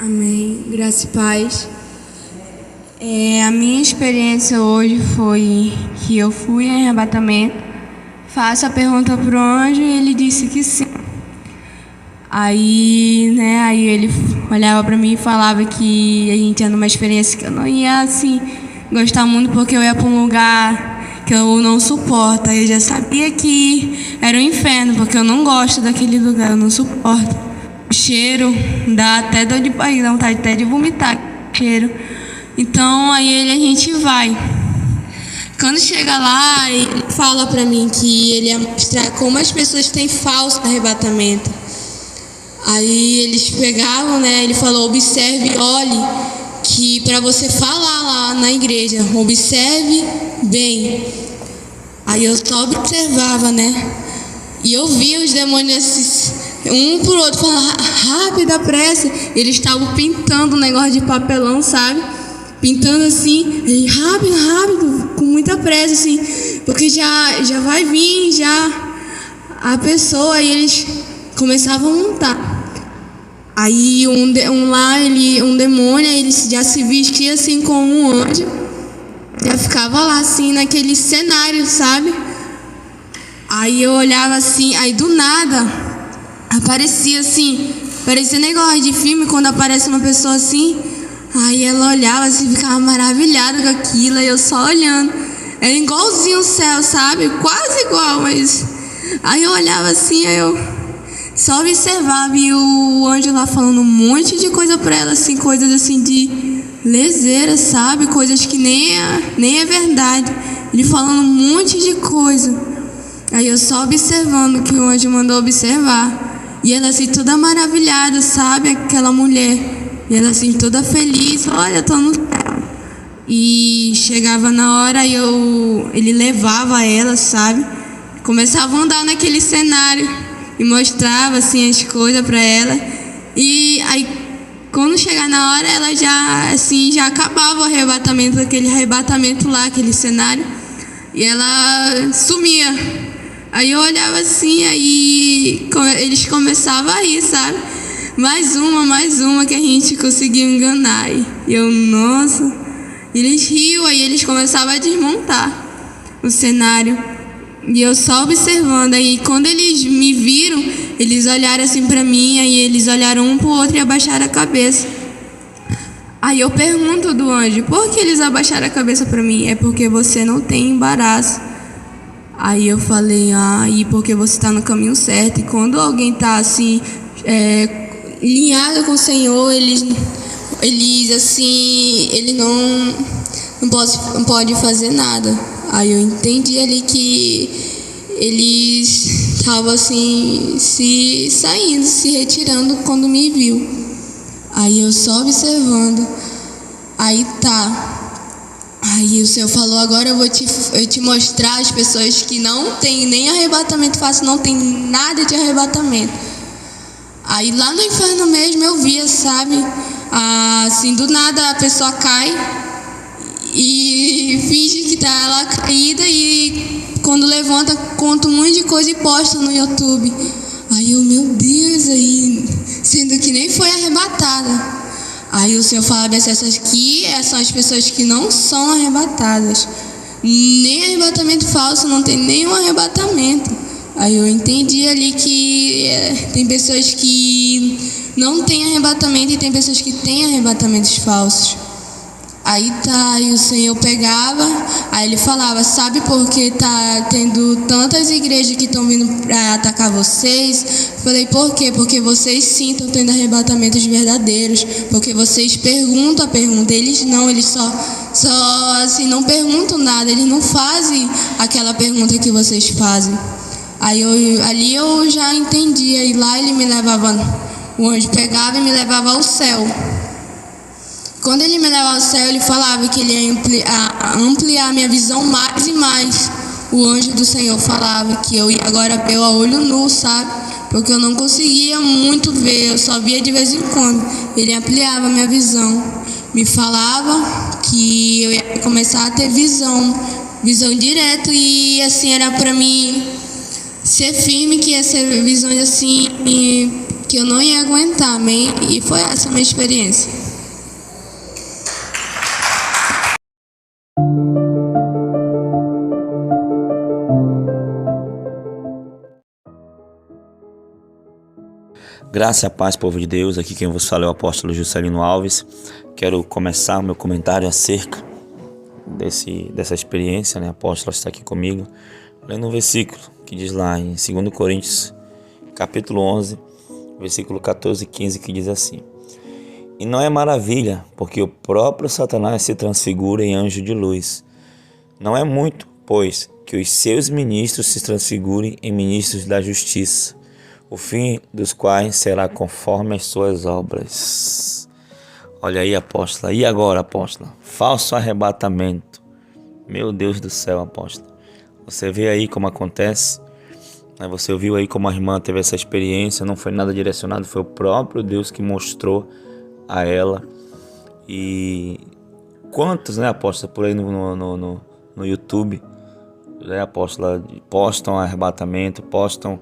Amém. Graça e paz. A minha experiência hoje foi que eu fui em arrebatamento, faço a pergunta pro anjo e ele disse que sim. Aí ele olhava para mim e falava que a gente ia numa experiência que eu não ia, assim, gostar muito, porque eu ia para um lugar que eu não suporto. Aí eu já sabia que era um inferno, porque eu não gosto daquele lugar, eu não suporto. O cheiro dá até dor de barriga, dá vontade até de vomitar o cheiro. Então a gente vai. Quando chega lá, ele fala pra mim que ele ia mostrar como as pessoas têm falso arrebatamento. Aí eles pegavam, ele falou: observe, olhe, que para você falar lá na igreja, observe bem. Aí eu só observava, e eu via os demônios um por outro falando rápida, pressa. Eles estavam pintando um negócio de papelão, sabe? Pintando assim, rápido, com muita pressa, assim, porque já vai vir a pessoa. E eles começavam a montar. Aí um demônio, ele já se vestia assim como um anjo, já ficava lá assim naquele cenário, sabe? Aí eu olhava assim, aí do nada aparecia assim, parecia negócio de filme, quando aparece uma pessoa assim. Aí ela olhava assim, ficava maravilhada com aquilo, e eu só olhando. Era igualzinho o céu, sabe? Quase igual, mas... Aí eu olhava assim, aí eu só observava, e o anjo lá falando um monte de coisa pra ela, assim, coisas assim de leseira, sabe? Coisas que nem é verdade. Ele falando um monte de coisa. Aí eu só observando o que o anjo mandou observar. E ela assim, toda maravilhada, sabe? Aquela mulher. E ela assim, toda feliz, olha, tô no céu. E chegava na hora, ele levava ela, sabe? Começava a andar naquele cenário e mostrava assim as coisas pra ela. E aí, quando chegar na hora, ela já acabava o arrebatamento, aquele arrebatamento lá, aquele cenário. E ela sumia. Aí eu olhava assim, aí eles começavam a rir, sabe? Mais uma que a gente conseguiu enganar. E eu, nossa, eles riam, aí eles começavam a desmontar o cenário. E eu só observando. Aí quando eles me viram, eles olharam assim pra mim, aí eles olharam um pro outro e abaixaram a cabeça. Aí eu pergunto do anjo: por que eles abaixaram a cabeça pra mim? É porque você não tem embaraço. Aí eu falei: e porque você tá no caminho certo. E quando alguém tá assim, alinhado com o Senhor, eles assim, ele não pode fazer nada. Aí eu entendi ali que eles estavam assim, se saindo, se retirando quando me viu. Aí eu só observando. Aí o Senhor falou: agora eu vou te mostrar as pessoas que não tem nem arrebatamento fácil, não tem nada de arrebatamento. Aí lá no inferno mesmo eu via, sabe? Assim, do nada a pessoa cai e finge que tá lá caída, e quando levanta conta um monte de coisa e posta no YouTube. Aí eu, meu Deus, aí, sendo que nem foi arrebatada. Aí o Senhor fala: essas aqui são as pessoas que não são arrebatadas. Nem arrebatamento falso, não tem nenhum arrebatamento. Aí eu entendi ali que tem pessoas que não têm arrebatamento e tem pessoas que têm arrebatamentos falsos. Aí o Senhor pegava, aí ele falava: sabe por que tá tendo tantas igrejas que estão vindo para atacar vocês? Falei: por quê? Porque vocês sim estão tendo arrebatamentos verdadeiros, porque vocês perguntam a pergunta, eles não, eles só assim, não perguntam nada, eles não fazem aquela pergunta que vocês fazem. Aí ali eu já entendi. Aí lá ele me levava, o anjo pegava e me levava ao céu. Quando ele me levava ao céu, ele falava que ele ia ampliar minha visão mais e mais. O anjo do Senhor falava que eu ia agora ver a olho nu, sabe? Porque eu não conseguia muito ver, eu só via de vez em quando. Ele ampliava minha visão, me falava que eu ia começar a ter visão direto, e assim era para mim ser firme, que ia ser visões assim que eu não ia aguentar, amém? E foi essa a minha experiência. Graça e a paz, povo de Deus. Aqui quem vos fala é o apóstolo Juscelino Alves. Quero começar o meu comentário acerca dessa experiência, né? A apóstola está aqui comigo, lendo um versículo que diz lá em 2 Coríntios, capítulo 11, versículo 14 e 15, que diz assim: E não é maravilha, porque o próprio Satanás se transfigura em anjo de luz. Não é muito, pois, que os seus ministros se transfigurem em ministros da justiça, o fim dos quais será conforme as suas obras. Olha aí, apóstola. E agora, apóstola? Falso arrebatamento. Meu Deus do céu, apóstola. Você vê aí como acontece. Você ouviu aí como a irmã teve essa experiência. Não foi nada direcionado, foi o próprio Deus que mostrou a ela. E quantos, né, apóstola, por aí no YouTube, né, apóstola, postam arrebatamento, postam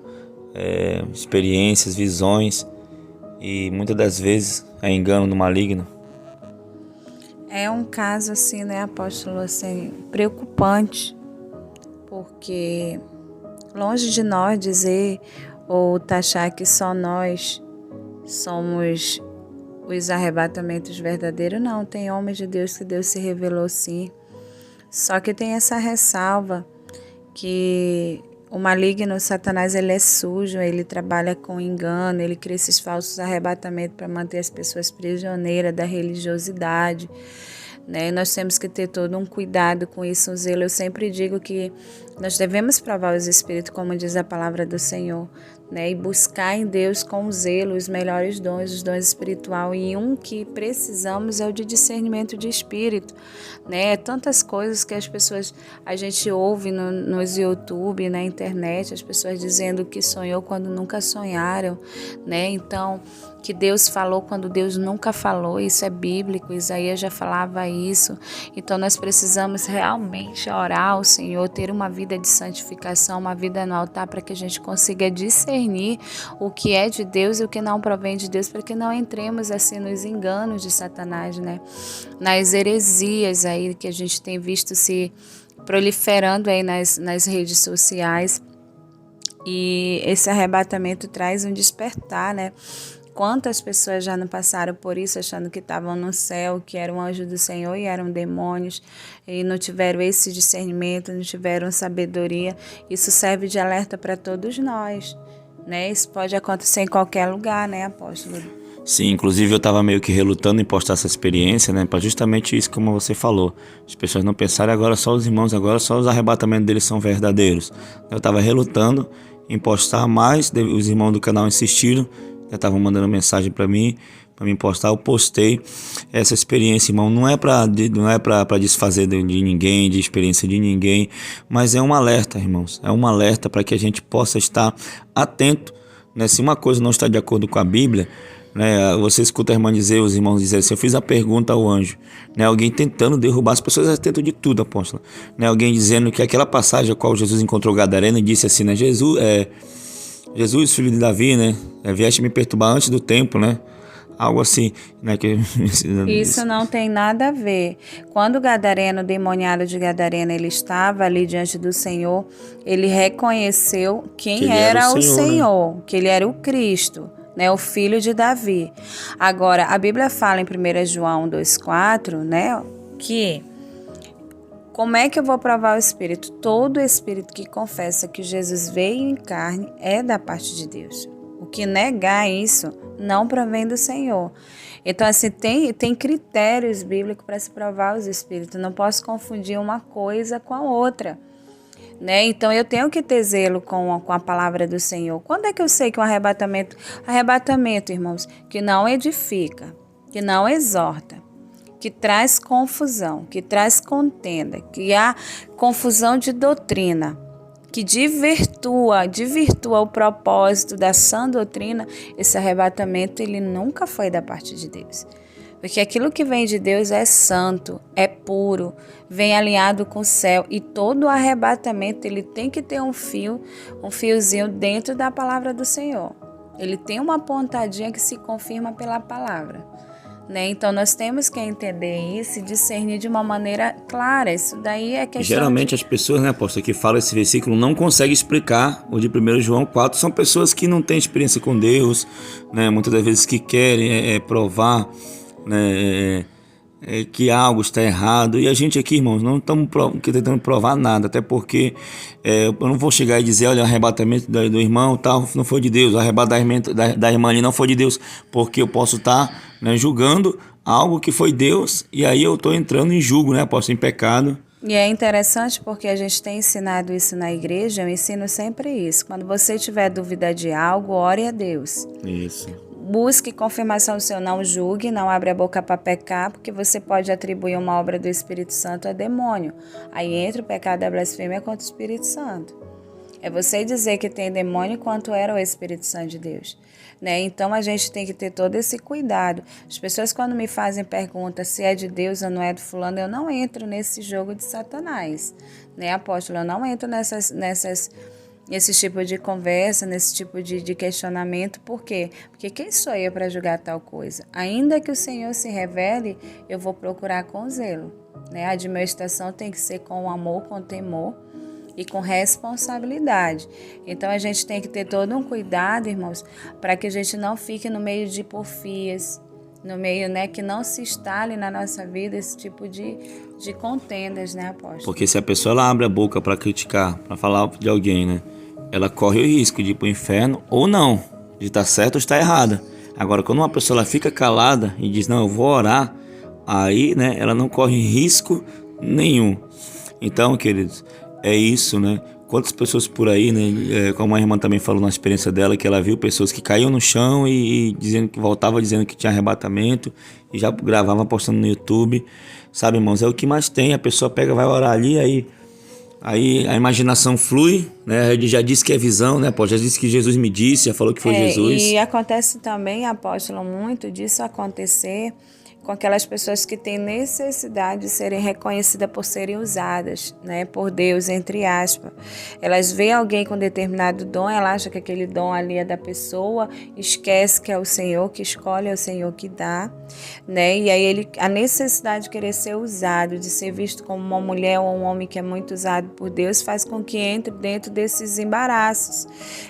experiências, visões, e muitas das vezes é engano do maligno. É um caso assim, né, apóstolo, assim, preocupante, porque longe de nós dizer ou taxar que só nós somos os arrebatamentos verdadeiros, não, tem homens de Deus que Deus se revelou sim, só que tem essa ressalva que o maligno, o Satanás, ele é sujo, ele trabalha com engano, ele cria esses falsos arrebatamentos para manter as pessoas prisioneiras da religiosidade, né? Nós temos que ter todo um cuidado com isso, um zelo. Eu sempre digo que nós devemos provar os espíritos, como diz a palavra do Senhor, né? E buscar em Deus com zelo os melhores dons, os dons espirituais. E um que precisamos é o de discernimento de espírito, né? Tantas coisas que a gente ouve nos YouTube, na internet, as pessoas dizendo que sonhou quando nunca sonharam, né? Então, que Deus falou quando Deus nunca falou, isso é bíblico, Isaías já falava isso. Então nós precisamos realmente orar ao Senhor, ter uma vida de santificação, uma vida no altar, para que a gente consiga discernir o que é de Deus e o que não provém de Deus, para que não entremos assim nos enganos de Satanás, né? Nas heresias aí que a gente tem visto se proliferando aí nas redes sociais. E esse arrebatamento traz um despertar, né? Quantas pessoas já não passaram por isso, achando que estavam no céu, que eram anjos do Senhor e eram demônios, e não tiveram esse discernimento, não tiveram sabedoria. Isso serve de alerta para todos nós, né? Isso pode acontecer em qualquer lugar, né, apóstolo? Sim, inclusive eu estava meio que relutando em postar essa experiência, né, para justamente isso, como você falou. As pessoas não pensarem agora só os irmãos, agora só os arrebatamentos deles são verdadeiros. Eu estava relutando em postar, mas os irmãos do canal insistiram, já estavam mandando mensagem para mim postar. Eu postei essa experiência, irmão. Não é para desfazer de ninguém, de experiência de ninguém, mas é um alerta, irmãos. É um alerta para que a gente possa estar atento, né? Se uma coisa não está de acordo com a Bíblia, né? Você escuta a irmã dizer, os irmãos dizerem assim: eu fiz a pergunta ao anjo, né? Alguém tentando derrubar as pessoas, tentam de tudo, apóstolo, né? Alguém dizendo que aquela passagem a qual Jesus encontrou Gadareno e disse assim, né? Jesus, filho de Davi, né? Vieste me perturbar antes do tempo, né? Algo assim, né? Isso não tem nada a ver. Quando o Gadareno, o demoniado de Gadareno, ele estava ali diante do Senhor, ele reconheceu quem era o Senhor, né? Que ele era o Cristo, né? O filho de Davi. Agora, a Bíblia fala em 1 João 2,4, né? Que como é que eu vou provar o Espírito? Todo Espírito que confessa que Jesus veio em carne é da parte de Deus. O que negar isso não provém do Senhor. Então, assim, tem critérios bíblicos para se provar os Espíritos. Não posso confundir uma coisa com a outra, né? Então, eu tenho que ter zelo com a palavra do Senhor. Quando é que eu sei que um arrebatamento, irmãos, que não edifica, que não exorta, que traz confusão, que traz contenda, que há confusão de doutrina, que desvirtua o propósito da sã doutrina, esse arrebatamento ele nunca foi da parte de Deus. Porque aquilo que vem de Deus é santo, é puro, vem alinhado com o céu, e todo arrebatamento ele tem que ter um fiozinho dentro da palavra do Senhor. Ele tem uma pontadinha que se confirma pela palavra, né? Então nós temos que entender isso e discernir de uma maneira clara. Isso daí é questão Geralmente as pessoas, né, apóstolo, que falam esse versículo não conseguem explicar o de 1 João 4. São pessoas que não têm experiência com Deus, né, muitas das vezes que querem provar, né, que algo está errado. E a gente aqui, irmãos, não estamos tentando provar nada, até porque eu não vou chegar e dizer, olha, o arrebatamento do irmão tal não foi de Deus, o arrebatamento da irmã ali não foi de Deus, porque eu posso estar, né, julgando algo que foi Deus, e aí eu estou entrando em julgo, né, apóstolo, em pecado. E é interessante porque a gente tem ensinado isso na igreja, eu ensino sempre isso. Quando você tiver dúvida de algo, ore a Deus. Isso. Busque confirmação do seu, não julgue, não abre a boca para pecar, porque você pode atribuir uma obra do Espírito Santo a demônio. Aí entra o pecado da blasfêmia contra o Espírito Santo. É você dizer que tem demônio quanto era o Espírito Santo de Deus, né? Então a gente tem que ter todo esse cuidado. As pessoas quando me fazem pergunta se é de Deus ou não é do fulano, eu não entro nesse jogo de Satanás, né, apóstolo? Eu não entro nesse tipo de conversa, nesse tipo de questionamento. Por quê? Porque quem sou eu para julgar tal coisa? Ainda que o Senhor se revele, eu vou procurar com zelo, né? A admoestação tem que ser com amor, com temor e com responsabilidade. Então a gente tem que ter todo um cuidado, irmãos, para que a gente não fique no meio de porfias, no meio, né, que não se instale na nossa vida esse tipo de contendas, né, apóstolo? Porque se a pessoa ela abre a boca para criticar, para falar de alguém, né, ela corre o risco de ir para o inferno ou não, de estar certo ou estar errada. Agora, quando uma pessoa ela fica calada e diz, não, eu vou orar, aí, né, ela não corre risco nenhum. Então, queridos, é isso, né? Quantas pessoas por aí, né? Como a irmã também falou na experiência dela, que ela viu pessoas que caíam no chão e dizendo que voltava dizendo que tinha arrebatamento e já gravava postando no YouTube, sabe, irmãos? É o que mais tem. A pessoa pega, vai orar ali, aí a imaginação flui, né? Ele já disse que é visão, né? Já disse que Jesus me disse, já falou que foi Jesus. E acontece também, apóstolo, muito disso acontecer com aquelas pessoas que têm necessidade de serem reconhecidas por serem usadas, né, por Deus, entre aspas. Elas veem alguém com determinado dom, ela acha que aquele dom ali é da pessoa, esquece que é o Senhor que escolhe, é o Senhor que dá, né? E aí a necessidade de querer ser usado, de ser visto como uma mulher ou um homem que é muito usado por Deus, faz com que entre dentro desses embaraços,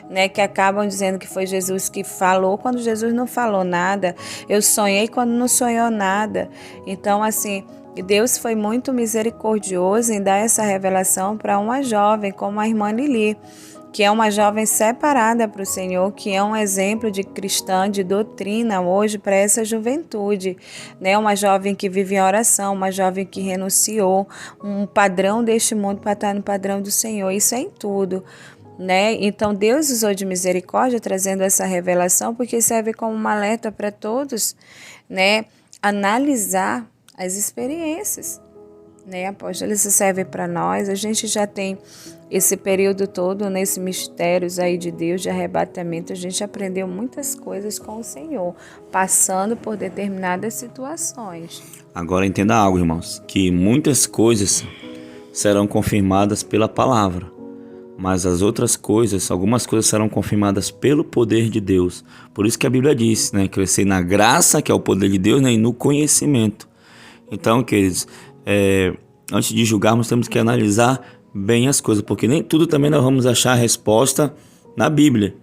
né, que acabam dizendo que foi Jesus que falou, quando Jesus não falou nada. Eu sonhei quando não sonhou nada. Então, assim, Deus foi muito misericordioso em dar essa revelação para uma jovem como a irmã Lili, que é uma jovem separada para o Senhor, que é um exemplo de cristã, de doutrina hoje para essa juventude, né? Uma jovem que vive em oração, uma jovem que renunciou um padrão deste mundo para estar no padrão do Senhor. Isso é em tudo, né? Então Deus usou de misericórdia trazendo essa revelação porque serve como um alerta para todos, né? Analisar as experiências, né, apóstolo? Isso serve para nós. A gente já tem esse período todo nesses mistérios aí de Deus, de arrebatamento. A gente aprendeu muitas coisas com o Senhor, passando por determinadas situações. Agora entenda algo, irmãos, que muitas coisas serão confirmadas pela palavra, mas as outras coisas, algumas coisas serão confirmadas pelo poder de Deus. Por isso que a Bíblia diz, né, crescer na graça, que é o poder de Deus, né, e no conhecimento. Então, queridos, antes de julgarmos, temos que analisar bem as coisas, porque nem tudo também nós vamos achar a resposta na Bíblia,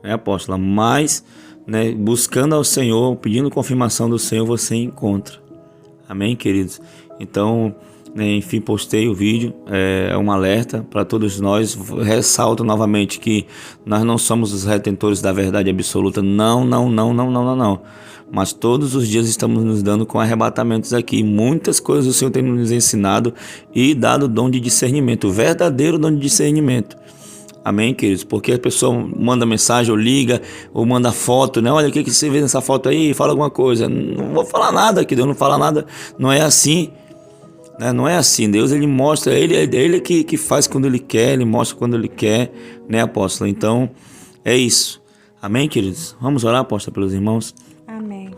né, apóstola? Mas, né, buscando ao Senhor, pedindo confirmação do Senhor, você encontra. Amém, queridos? Então, enfim, postei o vídeo, é um alerta para todos nós. Ressalto novamente que nós não somos os retentores da verdade absoluta, não. Mas todos os dias estamos nos dando com arrebatamentos aqui. Muitas coisas o Senhor tem nos ensinado e dado o dom de discernimento, o verdadeiro dom de discernimento. Amém, queridos? Porque a pessoa manda mensagem, ou liga, ou manda foto, né? Olha, o que você vê nessa foto aí? Fala alguma coisa. Não vou falar nada, que Deus não fala nada. Não é assim. Não é assim. Deus, ele mostra, ele que faz quando ele quer, ele mostra quando ele quer, né, apóstolo? Então, é isso. Amém, queridos? Vamos orar, apóstolo, pelos irmãos? Amém.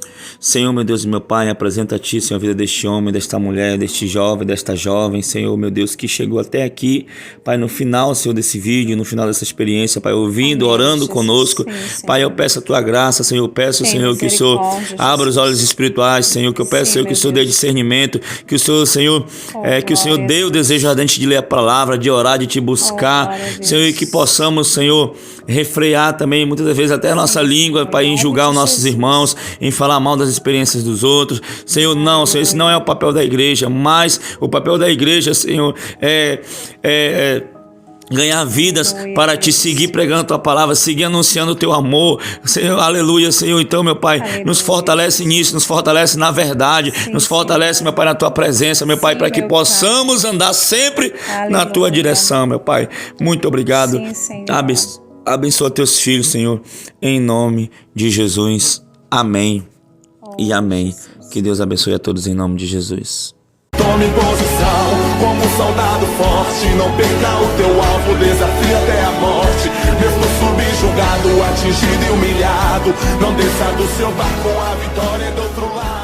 Senhor, meu Deus e meu Pai, apresenta a Ti, Senhor, a vida deste homem, desta mulher, deste jovem, desta jovem, Senhor, meu Deus, que chegou até aqui, Pai, no final, Senhor, desse vídeo, no final dessa experiência, Pai, ouvindo, orando conosco. Pai, eu peço a Tua graça, Senhor, eu peço, Senhor, que o Senhor abra os olhos espirituais, Senhor, que eu peço, Senhor, que o Senhor dê discernimento, que o Senhor, que o Senhor dê o desejo ardente de ler a palavra, de orar, de Te buscar, Senhor, e que possamos, Senhor, refrear também, muitas vezes, até a nossa língua, Pai, em julgar os nossos irmãos, em falar mal das experiências dos outros. Senhor, não, Senhor, esse não é o papel da igreja, mas o papel da igreja, Senhor, é ganhar vidas para Te seguir pregando a Tua palavra, seguir anunciando o Teu amor, Senhor, aleluia, Senhor. Então, meu Pai, nos fortalece nisso, nos fortalece na verdade, nos fortalece, meu Pai, na Tua presença, meu Pai, para que possamos andar sempre na Tua direção, meu Pai. Muito obrigado. Abençoa Teus filhos, Senhor, em nome de Jesus. Amém e amém. Que Deus abençoe a todos em nome de Jesus. Tome posição como um soldado forte. Não perca o teu alvo, desafia até a morte. Mesmo subjugado, atingido e humilhado, não desça do seu barco, a vitória é do outro lado.